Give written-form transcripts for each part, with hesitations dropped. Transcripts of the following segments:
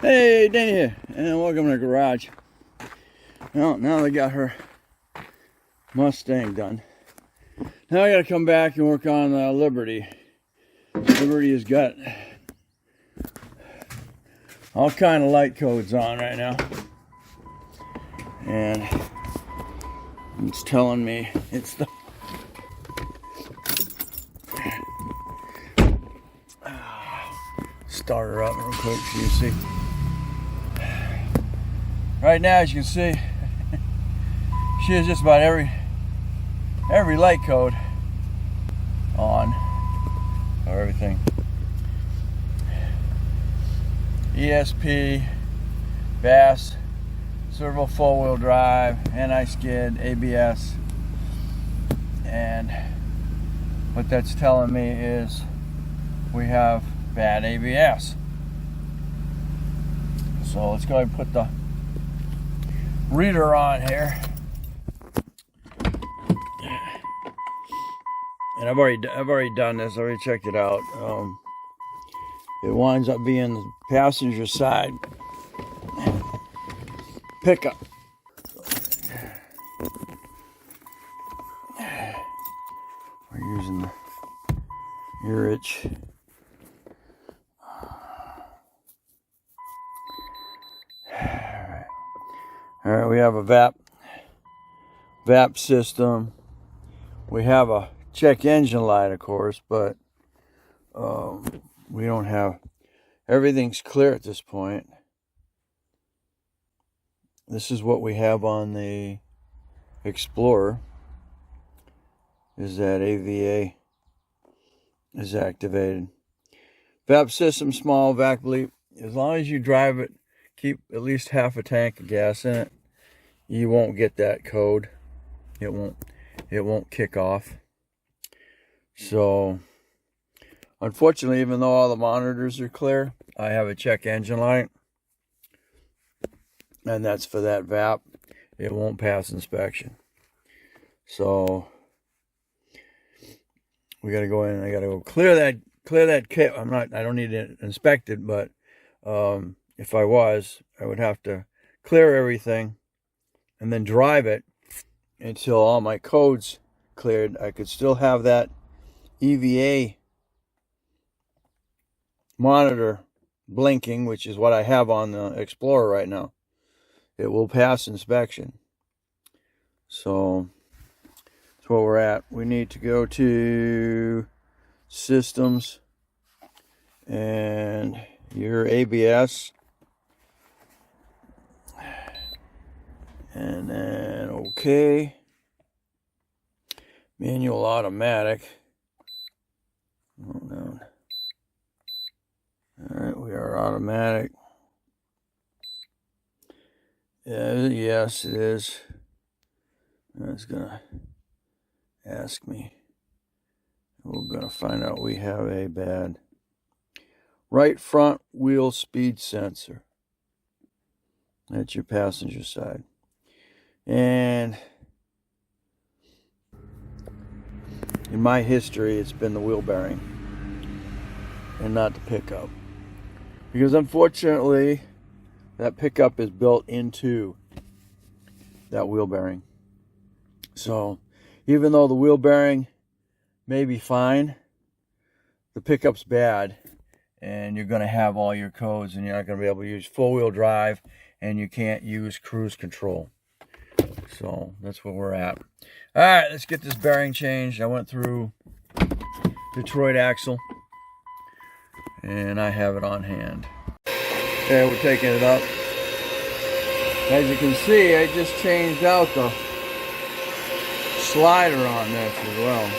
Hey, Danny here, and welcome to the garage. Well, now they got her Mustang done. Now I gotta come back and work on Liberty. Liberty has got all kind of light codes on right now. And it's telling me it's the start her up real quick so you see. Right now, as you can see, she has just about every light code on, or everything. ESP, BAS, servo four-wheel drive, anti-skid, ABS, and what that's telling me is we have bad ABS. So let's go ahead and put the reader on here. And I've already done this. I already checked it out. It winds up being the passenger side pickup. We're using the Urich. All right, we have a VAP system. We have a check engine light, of course, but we don't have, everything's clear at this point. This is what we have on the Explorer, is that AVA is activated. VAP system, small, vac bleep. As long as you drive it, keep at least half a tank of gas in it, you won't get that code. It won't kick off. So unfortunately, even though all the monitors are clear, I have a check engine light, and that's for that VAP. It won't pass inspection. So we got to go in and I got to go clear that kit. I don't need it inspected, but if I was, I would have to clear everything and then drive it until all my codes cleared. I could still have that EVA monitor blinking, which is what I have on the Explorer right now. It will pass inspection. So that's where we're at. We need to go to systems and your ABS. And then okay, manual automatic. Hold on. All right, we are automatic. Yes, it is. It's gonna ask me. We're gonna find out we have a bad right front wheel speed sensor. That's your passenger side. And in my history, it's been the wheel bearing and not the pickup. Because unfortunately, that pickup is built into that wheel bearing. So even though the wheel bearing may be fine, the pickup's bad, and you're going to have all your codes, and you're not going to be able to use four-wheel drive, and you can't use cruise control. So that's where we're at. All right, let's get this bearing changed. I went through Detroit axle, and I have it on hand. Okay, we're taking it up. As you can see, I just changed out the slider on this as well.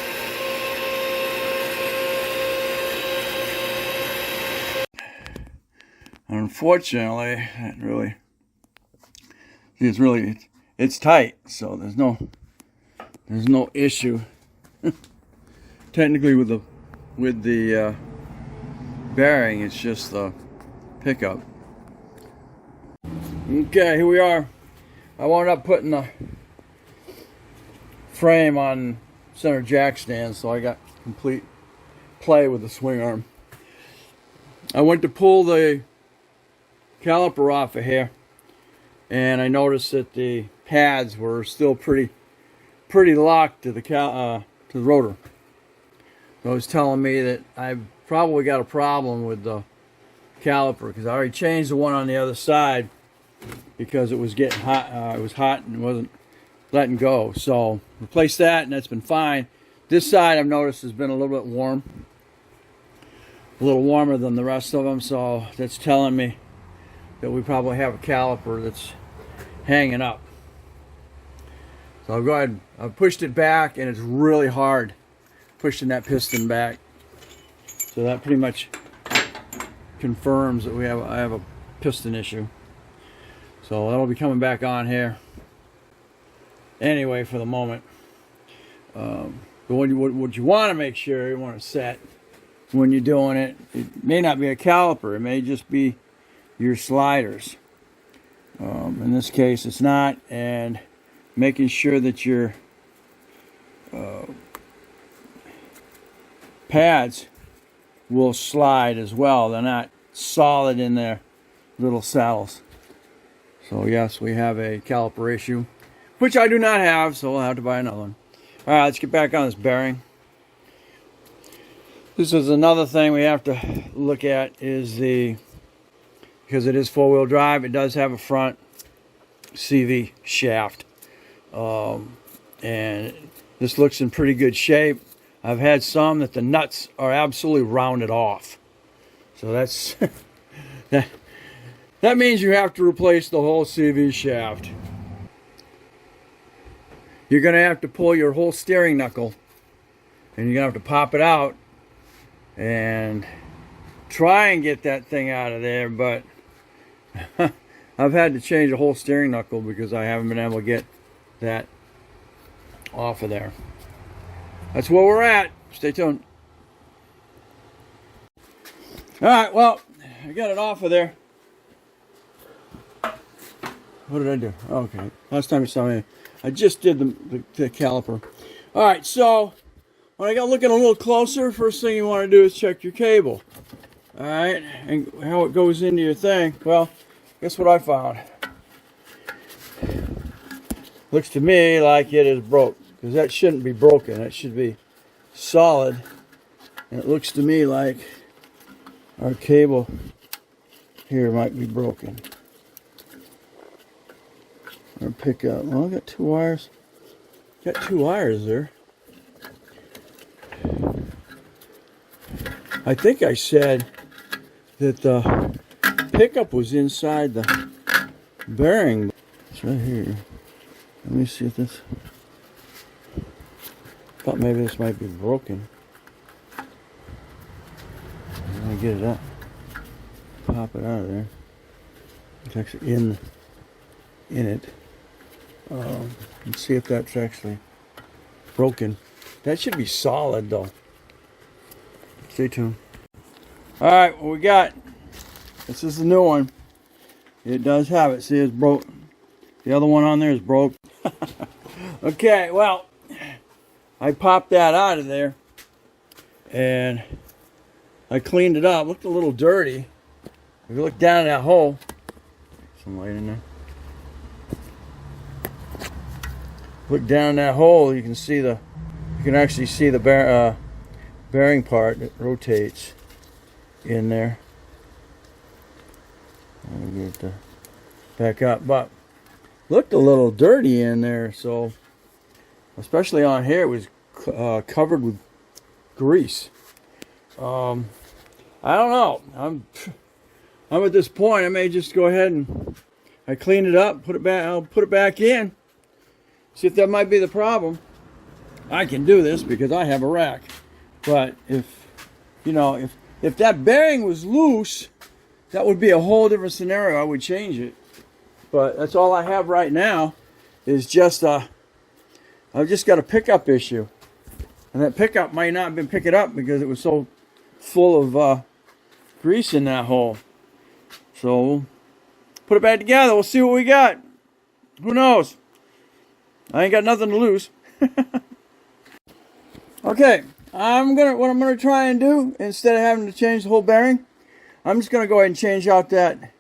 Unfortunately, it's tight, so there's no issue technically with the bearing. It's just the pickup. Okay, here we are. I wound up putting the frame on center jack stand, so I got complete play with the swing arm. I went to pull the caliper off of here, and I noticed that the pads were still pretty locked to the rotor. So it was telling me that I've probably got a problem with the caliper, because I already changed the one on the other side because it was getting hot. It was hot and wasn't letting go. So replaced that, and that's been fine. This side I've noticed has been a little bit warm, a little warmer than the rest of them. So that's telling me that we probably have a caliper that's hanging up. So I'll go ahead. I've pushed it back, and it's really hard pushing that piston back. So that pretty much confirms that I have a piston issue. So that'll be coming back on here anyway for the moment. But what you want to make sure you want to set when you're doing it, it may not be a caliper, it may just be your sliders. In this case it's not, and making sure that your pads will slide as well. They're not solid in their little saddles. So yes, we have a caliper issue, which I do not have, so we'll have to buy another one. All right, let's get back on this bearing. This is another thing we have to look at, is because it is four-wheel drive, it does have a front CV shaft. And this looks in pretty good shape. I've had some that the nuts are absolutely rounded off. So that's that means you have to replace the whole CV shaft. You're going to have to pull your whole steering knuckle, and you're going to have to pop it out and try and get that thing out of there. But I've had to change the whole steering knuckle because I haven't been able to get that off of there. That's where we're at. Stay tuned. All right, well, I got it off of there. What did I do? Okay, last time you saw me, I just did the caliper. All right, so when I got looking a little closer, first thing you want to do is check your cable. All right, and how it goes into your thing. Well, guess what I found? Looks to me like it is broke, because that shouldn't be broken. It should be solid. And it looks to me like our cable here might be broken. Or pickup. Well, I got two wires. Got two wires there. I think I said that the pickup was inside the bearing. It's right here. Let me see if this. Thought maybe this might be broken. Let me get it up. Pop it out of there. It's actually in it. Let's see if that's actually broken. That should be solid though. Stay tuned. All right, what we got? This is the new one. It does have it. See, it's broke. The other one on there is broke. Okay, well, I popped that out of there and I cleaned it up. Looked a little dirty. If you look down that hole, some light in there. Look down that hole, you can see you can actually see the bearing part that rotates in there. I'll get it back up, but looked a little dirty in there. So, especially on here, it was covered with grease. I don't know. I'm at this point. I may just go ahead and I cleaned it up, put it back. I'll put it back in. See if that might be the problem. I can do this because I have a rack. But if that bearing was loose, that would be a whole different scenario. I would change it. But that's all I have right now is just I've just got a pickup issue. And that pickup might not have been picking up because it was so full of grease in that hole. So we'll put it back together. We'll see what we got. Who knows? I ain't got nothing to lose. Okay, what I'm gonna try and do, instead of having to change the whole bearing, I'm just gonna go ahead and change out that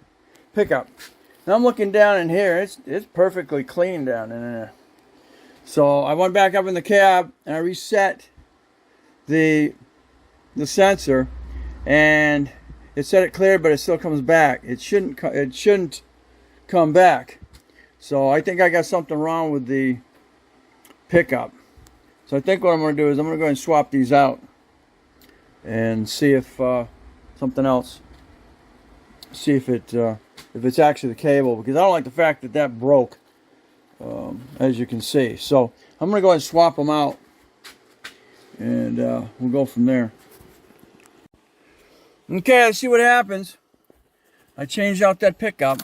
pickup. Now I'm looking down in here. It's perfectly clean down in there. So I went back up in the cab and I reset the sensor, and it said it cleared, but it still comes back. It shouldn't come back. So I think I got something wrong with the pickup. So I think what I'm going to do is I'm going to go ahead and swap these out and see if something else. See if it's actually the cable, because I don't like the fact that that broke, as you can see. So I'm going to go ahead and swap them out, and we'll go from there. Okay, let's see what happens. I changed out that pickup.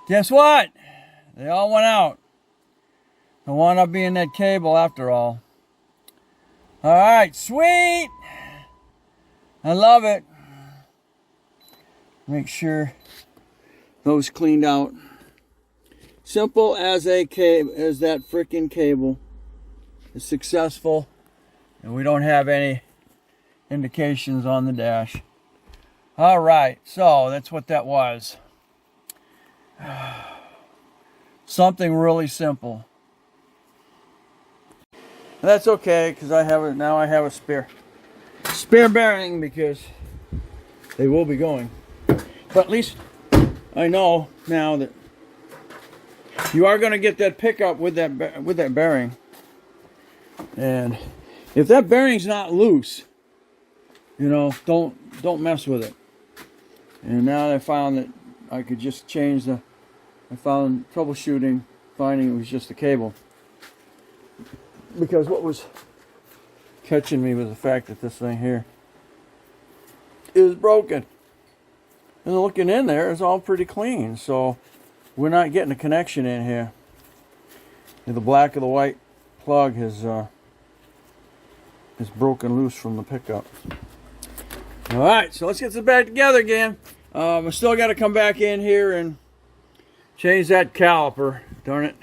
Guess what? They all went out. It wound up being that cable after all. Alright, sweet! I love it. Make sure those cleaned out. Simple as a cable, as that freaking cable is successful, and we don't have any indications on the dash. Alright, so that's what that was. Something really simple. That's okay, because I have it now. I have a spare bearing, because they will be going. But at least I know now that you are going to get that pickup with that bearing. And if that bearing's not loose, you know, don't mess with it. And now I found that I could just change the. I found troubleshooting, finding it was just the cable. Because what was catching me was the fact that this thing here is broken. And looking in there, it's all pretty clean. So we're not getting a connection in here. And the black of the white plug is broken loose from the pickup. Alright, so let's get this back together again. I still got to come back in here and change that caliper. Darn it.